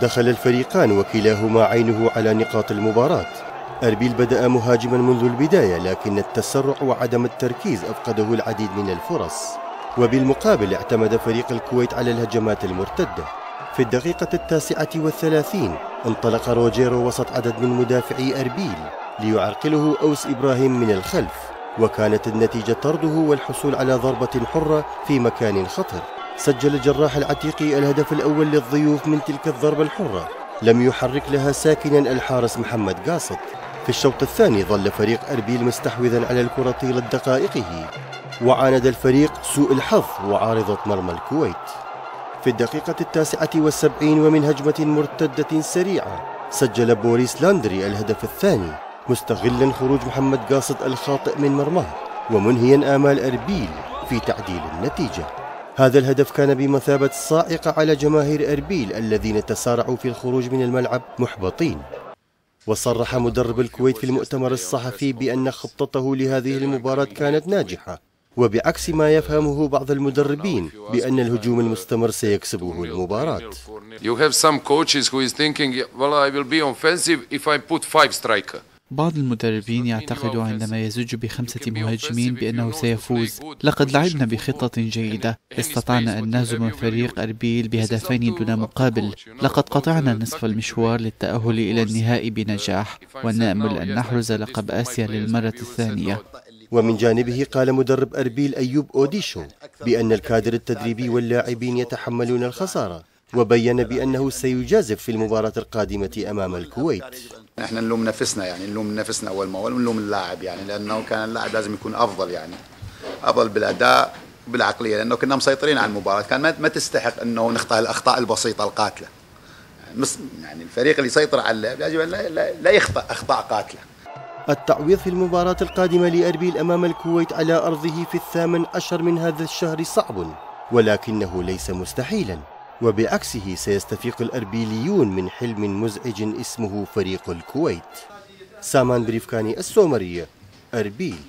دخل الفريقان وكلاهما عينه على نقاط المباراة. أربيل بدأ مهاجما منذ البداية، لكن التسرع وعدم التركيز أفقده العديد من الفرص، وبالمقابل اعتمد فريق الكويت على الهجمات المرتدة. في الدقيقة 39 انطلق روجيرو وسط عدد من مدافعي أربيل ليعرقله أوس إبراهيم من الخلف، وكانت النتيجة طرده والحصول على ضربة حرة في مكان خطر. سجل الجراح العتيقي الهدف الأول للضيوف من تلك الضربة الحرة، لم يحرك لها ساكنا الحارس محمد قاصد. في الشوط الثاني ظل فريق أربيل مستحوذا على الكرة طيلة دقائقه، وعاند الفريق سوء الحظ وعارضة مرمى الكويت. في الدقيقة 79 ومن هجمة مرتدة سريعة سجل بوريس لاندري الهدف الثاني، مستغلا خروج محمد قاصد الخاطئ من مرماه ومنهيا آمال أربيل في تعديل النتيجة. هذا الهدف كان بمثابة صاعقة على جماهير أربيل الذين تسارعوا في الخروج من الملعب محبطين. وصرح مدرب الكويت في المؤتمر الصحفي بأن خطته لهذه المباراة كانت ناجحة، وبعكس ما يفهمه بعض المدربين بأن الهجوم المستمر سيكسبه المباراة. بعض المدربين يعتقد عندما يزج ب5 مهاجمين بأنه سيفوز. لقد لعبنا بخطة جيدة، استطعنا أن نهزم فريق أربيل بهدفين دون مقابل. لقد قطعنا نصف المشوار للتأهل إلى النهائي بنجاح، ونأمل أن نحرز لقب آسيا للمرة الثانية. ومن جانبه قال مدرب أربيل أيوب أوديشو بأن الكادر التدريبي واللاعبين يتحملون الخسارة، وبين بأنه سيجازف في المباراة القادمة أمام الكويت. احنا نلوم نفسنا، يعني نلوم نفسنا اول ما ونلوم اللاعب، يعني لانه كان اللاعب لازم يكون افضل، يعني افضل بالاداء بالعقليه، لانه كنا مسيطرين على المباراه. كان ما تستحق انه نخطئ الاخطاء البسيطه القاتله. يعني الفريق اللي يسيطر على اللعب يجب ان لا يخطئ اخطاء قاتله. التعويض في المباراة القادمة لأربيل أمام الكويت على أرضه في 18 من هذا الشهر صعب، ولكنه ليس مستحيلا، وبعكسه سيستفيق الأربيليون من حلم مزعج اسمه فريق الكويت. سامان بريفكاني، السومرية، أربيل.